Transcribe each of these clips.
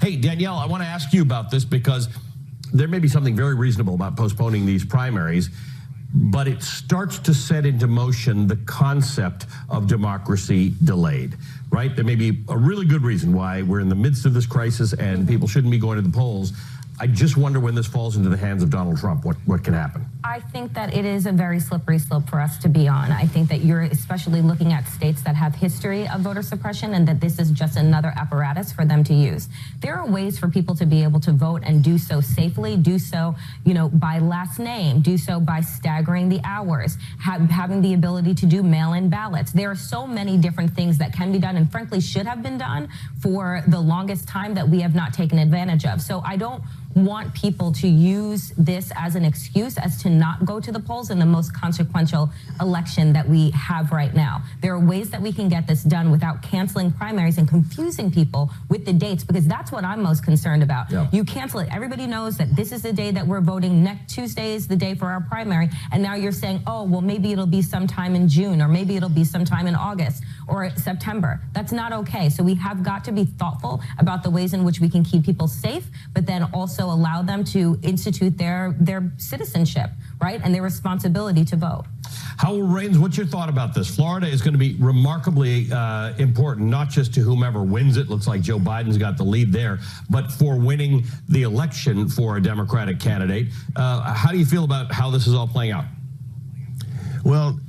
Hey, Danielle, I want to ask you about this because there may be something very reasonable about postponing these primaries, but it starts to set into motion the concept of democracy delayed, right? There may be a really good reason why we're in the midst of this crisis and people shouldn't be going to the polls. I just wonder when this falls into the hands of Donald Trump, what can happen? I think that it is a very slippery slope for us to be on. I think that you're especially looking at states that have history of voter suppression and that this is just another apparatus for them to use. There are ways for people to be able to vote and do so safely, do so, by last name, do so by staggering the hours, having the ability to do mail-in ballots. There are so many different things that can be done and frankly should have been done for the longest time that we have not taken advantage of. So I don't want people to use this as an excuse as to not go to the polls in the most consequential election that we have right now. There are ways that we can get this done without canceling primaries and confusing people with the dates, because that's what I'm most concerned about. Yeah. You cancel it. Everybody knows that this is the day that we're voting. Next Tuesday is the day for our primary. And now you're saying, oh, well, maybe it'll be sometime in June, or maybe it'll be sometime in August or September. That's not okay. So we have got to be thoughtful about the ways in which we can keep people safe, but then also allow them to institute their citizenship, right, and their responsibility to vote. Howell Raines, what's your thought about this? Florida is going to be remarkably important, not just to whomever wins it. Looks like Joe Biden's got the lead there, but for winning the election for a Democratic candidate. How do you feel about how this is all playing out? Well,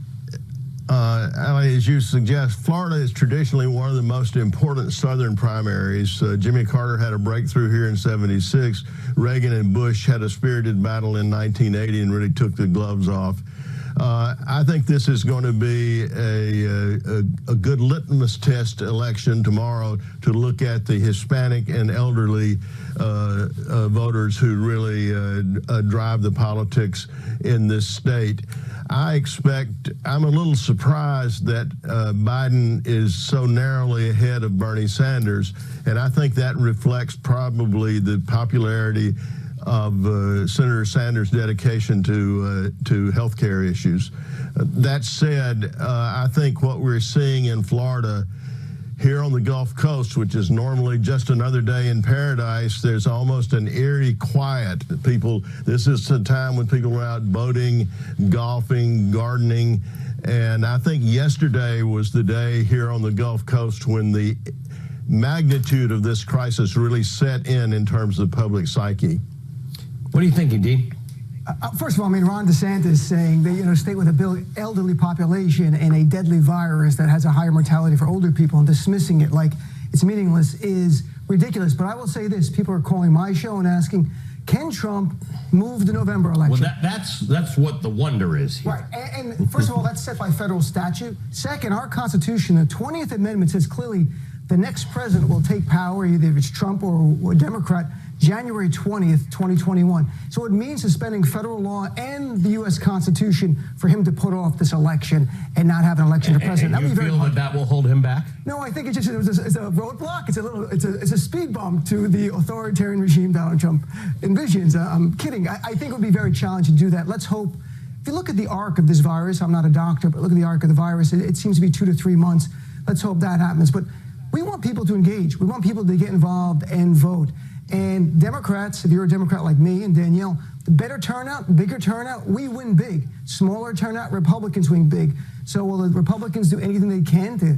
Ali, as you suggest, Florida is traditionally one of the most important Southern primaries. Jimmy Carter had a breakthrough here in '76. Reagan and Bush had a spirited battle in 1980 and really took the gloves off. I think this is going to be a good litmus test election tomorrow to look at the Hispanic and elderly voters who really drive the politics in this state. I'm a little surprised that Biden is so narrowly ahead of Bernie Sanders, and I think that reflects probably the popularity of Senator Sanders' dedication to health care issues. That said, I think what we're seeing in Florida here on the Gulf Coast, which is normally just another day in paradise, there's almost an eerie quiet. This is the time when people are out boating, golfing, gardening, and I think yesterday was the day here on the Gulf Coast when the magnitude of this crisis really set in terms of public psyche. What are you thinking, Dean? First of all, Ron DeSantis saying that, a state with a big elderly population and a deadly virus that has a higher mortality for older people and dismissing it like it's meaningless is ridiculous. But I will say this, people are calling my show and asking, can Trump move the November election? Well, that's what the wonder is here. Right, and first of all, that's set by federal statute. Second, our Constitution, the 20th Amendment says clearly the next president will take power, either if it's Trump or a Democrat, January 20th, 2021. So it means suspending federal law and the U.S. Constitution for him to put off this election and not have an election to president. And you feel that will hold him back? No, I think it's a roadblock. It's a speed bump to the authoritarian regime Donald Trump envisions. I'm kidding. I think it would be very challenging to do that. Let's hope. If you look at the arc of this virus, I'm not a doctor, but look at the arc of the virus. It seems to be 2 to 3 months. Let's hope that happens. But we want people to engage. We want people to get involved and vote. And Democrats, if you're a Democrat like me and Danielle, the better turnout, bigger turnout, we win big. Smaller turnout, Republicans win big. So will the Republicans do anything they can to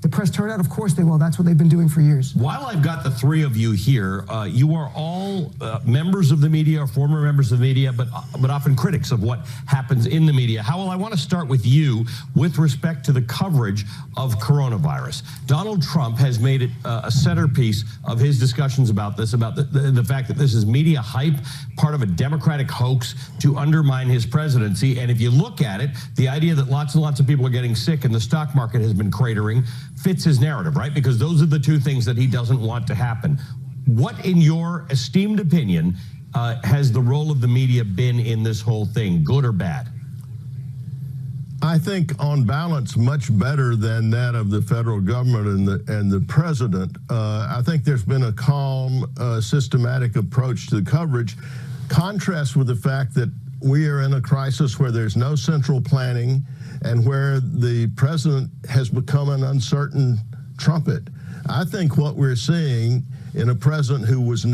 depress turnout? Of course they will. That's what they've been doing for years. While I've got the three of you here, you are all members of the media, or former members of the media, but often critics of what happens in the media. Howell, I want to start with you with respect to the coverage of coronavirus. Donald Trump has made it a centerpiece of his discussions about this, about the fact that this is media hype, part of a Democratic hoax to undermine his presidency. And if you look at it, the idea that lots and lots of people are getting sick and the stock market has been cratering fits his narrative, right? Because those are the two things that he doesn't want to happen. What, in your esteemed opinion, has the role of the media been in this whole thing, good or bad? I think, on balance, much better than that of the federal government and the president. I think there's been a calm, systematic approach to the coverage. Contrast with the fact that we are in a crisis where there's no central planning and where the president has become an uncertain trumpet. I think what we're seeing in a president who has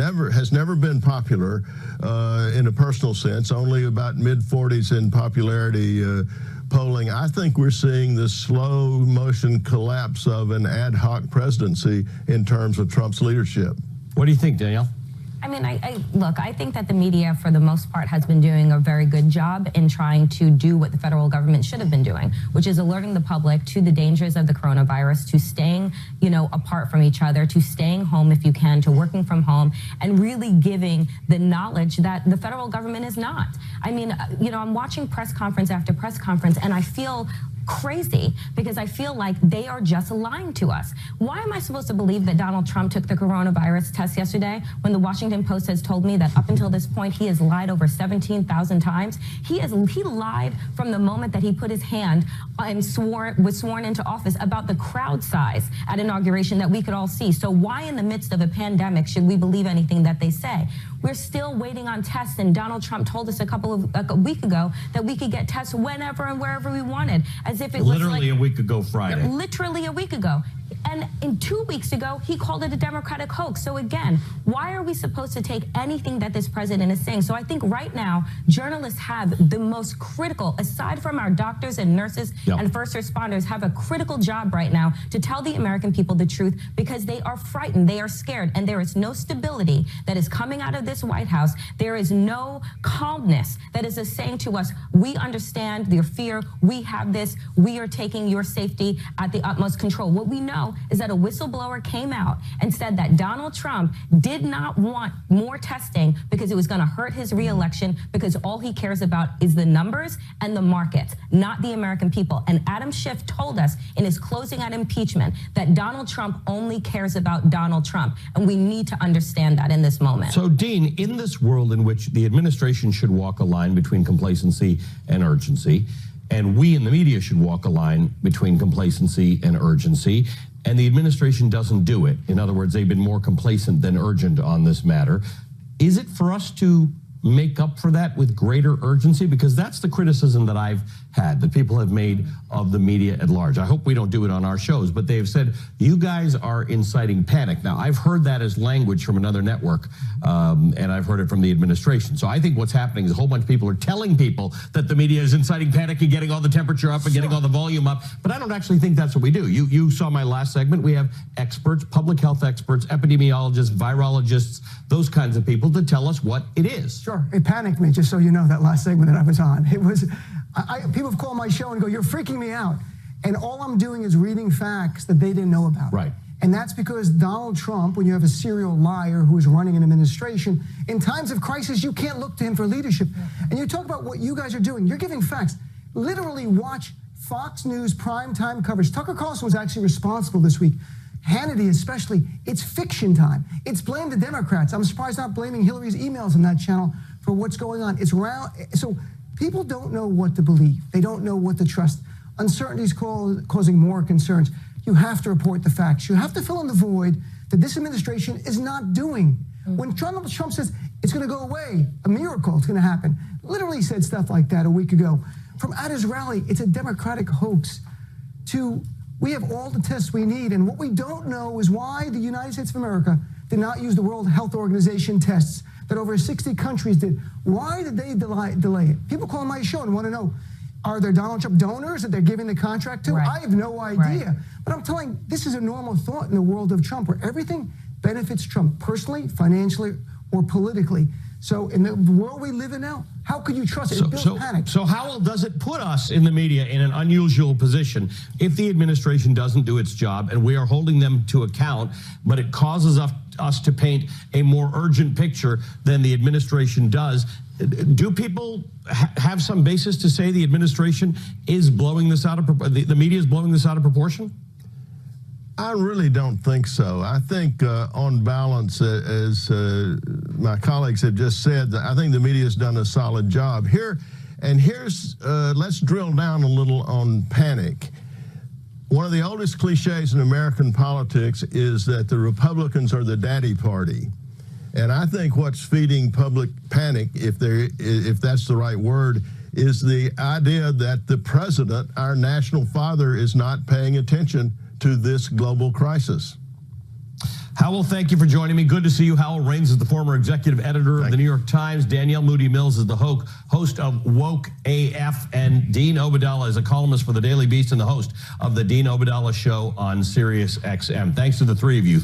never been popular in a personal sense, only about mid-40s in popularity polling. I think we're seeing the slow motion collapse of an ad hoc presidency in terms of Trump's leadership. What do you think, Danielle? I mean, look, I think that the media, for the most part, has been doing a very good job in trying to do what the federal government should have been doing, which is alerting the public to the dangers of the coronavirus, to staying, apart from each other, to staying home if you can, to working from home, and really giving the knowledge that the federal government is not. I mean, I'm watching press conference after press conference, and I feel crazy because I feel like they are just lying to us. Why am I supposed to believe that Donald Trump took the coronavirus test yesterday when the Washington Post has told me that up until this point he has lied over 17,000 times? He lied from the moment that he put his hand and was sworn into office about the crowd size at inauguration that we could all see. So why in the midst of a pandemic should we believe anything that they say? We're still waiting on tests, and Donald Trump told us a week ago that we could get tests whenever and wherever we wanted, as if it was literally a week ago Friday. Literally a week ago. And in 2 weeks ago, he called it a Democratic hoax. So again, why are we supposed to take anything that this president is saying? So I think right now, journalists have the most critical, aside from our doctors and nurses and first responders, have a critical job right now to tell the American people the truth, because they are frightened, they are scared, and there is no stability that is coming out of this White House. There is no calmness that is saying to us, we understand your fear, we have this, we are taking your safety at the utmost control. What we know is that a whistleblower came out and said that Donald Trump did not want more testing because it was going to hurt his reelection, because all he cares about is the numbers and the markets, not the American people. And Adam Schiff told us in his closing on impeachment that Donald Trump only cares about Donald Trump. And we need to understand that in this moment. So, Dean, in this world in which the administration should walk a line between complacency and urgency, and we in the media should walk a line between complacency and urgency, and the administration doesn't do it. In other words, they've been more complacent than urgent on this matter. Is it for us to make up for that with greater urgency? Because that's the criticism that I've had, that people have made of the media at large. I hope we don't do it on our shows, but they've said, you guys are inciting panic. Now, I've heard that as language from another network, and I've heard it from the administration. So I think what's happening is a whole bunch of people are telling people that the media is inciting panic and getting all the temperature up and getting all the volume up, but I don't actually think that's what we do. You saw my last segment. We have experts, public health experts, epidemiologists, virologists, those kinds of people to tell us what it is. Sure, it panicked me, just so you know, that last segment that I was on. It was, people have called my show and go, you're freaking me out. And all I'm doing is reading facts that they didn't know about. Right. And that's because Donald Trump, when you have a serial liar who is running an administration, in times of crisis, you can't look to him for leadership. And you talk about what you guys are doing. You're giving facts. Literally watch Fox News primetime coverage. Tucker Carlson was actually responsible this week. Hannity especially, it's fiction time. It's blame the Democrats. I'm surprised not blaming Hillary's emails on that channel for what's going on. It's around, so people don't know what to believe. They don't know what to trust. Uncertainty is causing more concerns. You have to report the facts. You have to fill in the void that this administration is not doing. When Donald Trump says it's going to go away, a miracle, it's going to happen, literally said stuff like that a week ago. From at his rally, it's a Democratic hoax, to we have all the tests we need, and what we don't know is why the United States of America did not use the World Health Organization tests that over 60 countries did. Why did they delay it? People call my show and want to know, are there Donald Trump donors that they're giving the contract to? Right. I have no idea. But I'm telling you, this is a normal thought in the world of Trump, where everything benefits Trump personally, financially, or politically. So in the world we live in now, how could you trust it? It builds panic. So how does it put us in the media in an unusual position if the administration doesn't do its job and we are holding them to account, but it causes us to paint a more urgent picture than the administration does? Do people have some basis to say the administration is blowing this out of the media is blowing this out of proportion? I really don't think so. I think on balance, as my colleagues have just said, I think the media has done a solid job. Let's drill down a little on panic. One of the oldest cliches in American politics is that the Republicans are the daddy party. And I think what's feeding public panic, if that's the right word, is the idea that the president, our national father, is not paying attention to this global crisis. Howell, thank you for joining me. Good to see you. Howell Raines is the former executive editor of the New York Times. Danielle Moodie-Mills is the host of WokeAF. And Dean Obeidallah is a columnist for the Daily Beast and the host of the Dean Obeidallah Show on Sirius XM. Thanks to the three of you.